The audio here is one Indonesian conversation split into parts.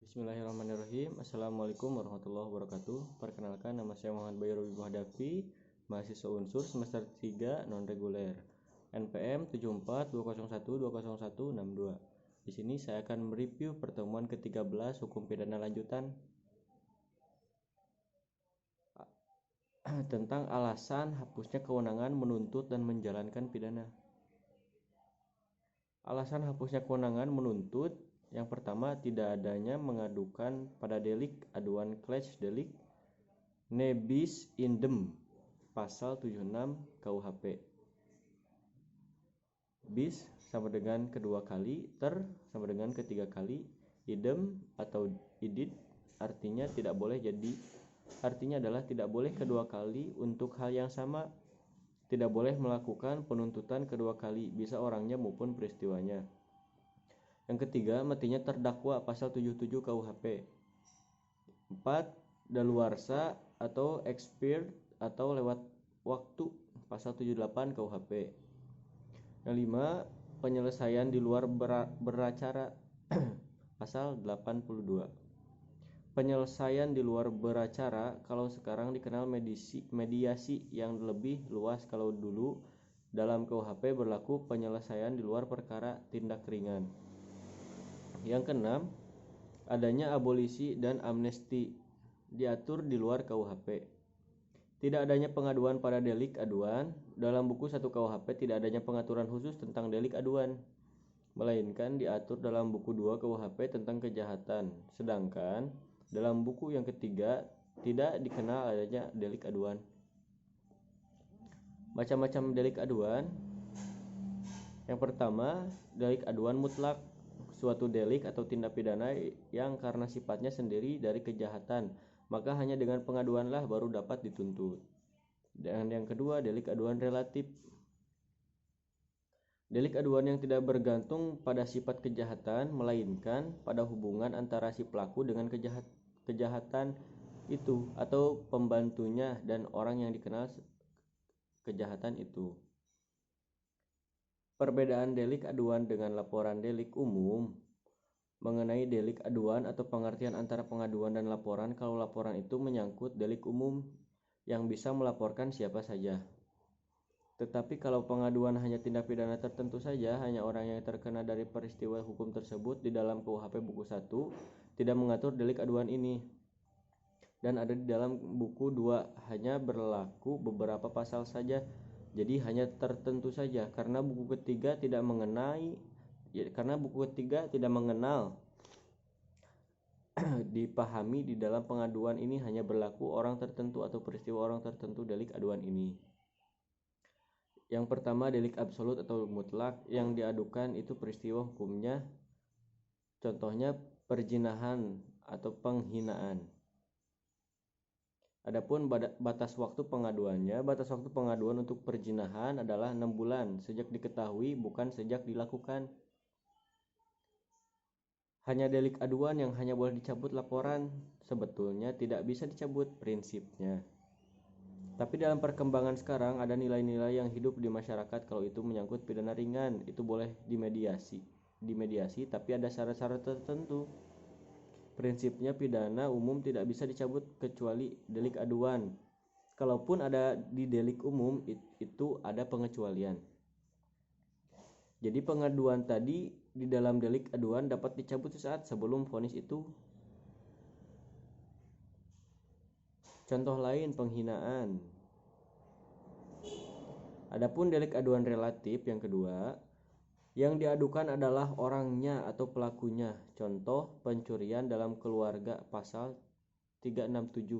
Bismillahirrahmanirrahim. Assalamualaikum warahmatullahi wabarakatuh. Perkenalkan, nama saya Muhammad Bayu Robi Muhadafi, mahasiswa Unsur semester 3 non reguler, NPM 7420120162. Di sini saya akan mereview pertemuan ke-13 hukum pidana lanjutan tentang alasan hapusnya kewenangan menuntut dan menjalankan pidana. Alasan hapusnya kewenangan menuntut: yang pertama, tidak adanya mengadukan pada delik aduan clash delik ne bis indem pasal 76 KUHP. Bis sama dengan kedua kali, ter sama dengan ketiga kali, idem atau idid artinya adalah tidak boleh kedua kali untuk hal yang sama. Tidak boleh melakukan penuntutan kedua kali, bisa orangnya maupun peristiwanya. Yang ketiga, matinya terdakwa pasal 77 KUHP. 4. Daluarsa atau expired atau lewat waktu pasal 78 KUHP. Yang 5. Penyelesaian di luar beracara pasal 82. Penyelesaian di luar beracara kalau sekarang dikenal mediasi yang lebih luas. Kalau dulu dalam KUHP berlaku penyelesaian di luar perkara tindak ringan. Yang keenam, adanya abolisi dan amnesti diatur di luar KUHP. Tidak adanya pengaduan pada delik aduan. Dalam buku 1 KUHP tidak adanya pengaturan khusus tentang delik aduan, melainkan diatur dalam buku 2 KUHP tentang kejahatan. Sedangkan dalam buku yang ketiga tidak dikenal adanya delik aduan. Macam-macam delik aduan. Yang pertama, delik aduan mutlak. Suatu delik atau tindak pidana yang karena sifatnya sendiri dari kejahatan, maka hanya dengan pengaduanlah baru dapat dituntut. Dan yang kedua, delik aduan relatif. Delik aduan yang tidak bergantung pada sifat kejahatan, melainkan pada hubungan antara si pelaku dengan kejahatan itu atau pembantunya dan orang yang dikenal kejahatan itu. Perbedaan delik aduan dengan laporan delik umum. Mengenai delik aduan atau pengertian antara pengaduan dan laporan, kalau laporan itu menyangkut delik umum yang bisa melaporkan siapa saja. Tetapi kalau pengaduan hanya tindak pidana tertentu saja, hanya orang yang terkena dari peristiwa hukum tersebut, di dalam KUHP buku 1 tidak mengatur delik aduan ini. Dan ada di dalam buku 2 hanya berlaku beberapa pasal saja. Jadi hanya tertentu saja, karena buku ketiga tidak mengenal dipahami di dalam pengaduan ini hanya berlaku orang tertentu atau peristiwa orang tertentu delik aduan ini. Yang pertama, delik absolut atau mutlak. Yang diadukan itu peristiwa hukumnya, contohnya perzinahan atau penghinaan. Adapun batas waktu pengaduannya, batas waktu pengaduan untuk perzinahan adalah 6 bulan sejak diketahui, bukan sejak dilakukan. Hanya delik aduan yang hanya boleh dicabut laporan, sebetulnya tidak bisa dicabut prinsipnya. Tapi dalam perkembangan sekarang ada nilai-nilai yang hidup di masyarakat. Kalau itu menyangkut pidana ringan, itu boleh dimediasi, tapi ada syarat-syarat tertentu. Prinsipnya pidana umum tidak bisa dicabut kecuali delik aduan. Kalaupun ada di delik umum, itu ada pengecualian. Jadi pengaduan tadi di dalam delik aduan dapat dicabut sesaat sebelum vonis itu. Contoh lain, penghinaan. Adapun delik aduan relatif yang kedua, yang diadukan adalah orangnya atau pelakunya. Contoh, pencurian dalam keluarga pasal 367.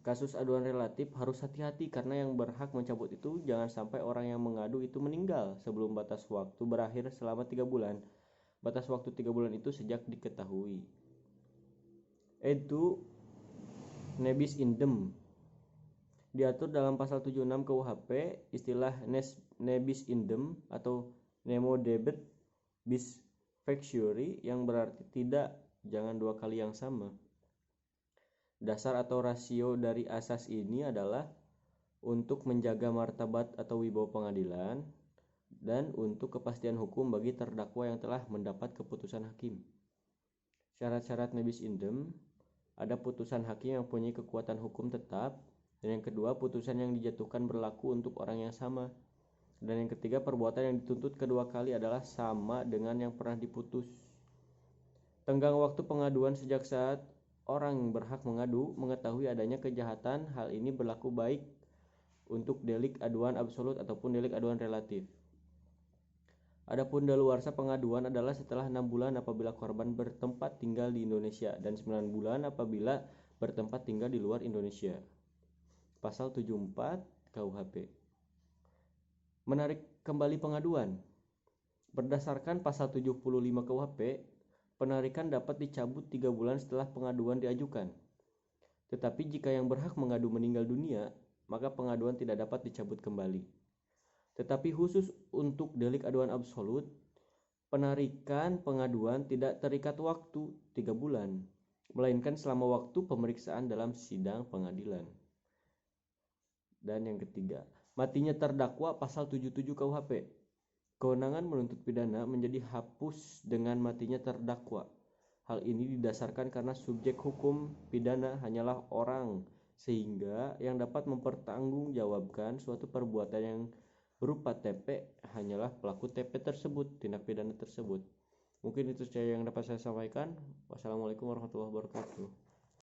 Kasus aduan relatif harus hati-hati karena yang berhak mencabut itu jangan sampai orang yang mengadu itu meninggal sebelum batas waktu berakhir selama 3 bulan. Batas waktu 3 bulan itu sejak diketahui. Itu nebis indem. Diatur dalam pasal 76 KUHP, istilah nebis indem atau nemo debet bis factiori yang berarti tidak, jangan dua kali yang sama. Dasar atau rasio dari asas ini adalah untuk menjaga martabat atau wibawa pengadilan dan untuk kepastian hukum bagi terdakwa yang telah mendapat keputusan hakim. Syarat-syarat nebis indem, ada putusan hakim yang punya kekuatan hukum tetap, dan yang kedua putusan yang dijatuhkan berlaku untuk orang yang sama, dan yang ketiga perbuatan yang dituntut kedua kali adalah sama dengan yang pernah diputus. Tenggang waktu pengaduan sejak saat orang berhak mengadu mengetahui adanya kejahatan. Hal ini berlaku baik untuk delik aduan absolut ataupun delik aduan relatif. Adapun daluarsa pengaduan adalah setelah 6 bulan apabila korban bertempat tinggal di Indonesia dan 9 bulan apabila bertempat tinggal di luar Indonesia. Pasal 74 KUHP. Menarik kembali pengaduan. Berdasarkan pasal 75 KUHP, penarikan dapat dicabut 3 bulan setelah pengaduan diajukan. Tetapi jika yang berhak mengadu meninggal dunia, maka pengaduan tidak dapat dicabut kembali. Tetapi khusus untuk delik aduan absolut, penarikan pengaduan tidak terikat waktu 3 bulan, melainkan selama waktu pemeriksaan dalam sidang pengadilan. Dan yang ketiga, matinya terdakwa pasal 77 KUHP. Kewenangan menuntut pidana menjadi hapus dengan matinya terdakwa. Hal ini didasarkan karena subjek hukum pidana hanyalah orang, sehingga yang dapat mempertanggungjawabkan suatu perbuatan yang berupa TP hanyalah pelaku TP tersebut, tindak pidana tersebut. Mungkin itu saja yang dapat saya sampaikan. Wassalamualaikum warahmatullahi wabarakatuh.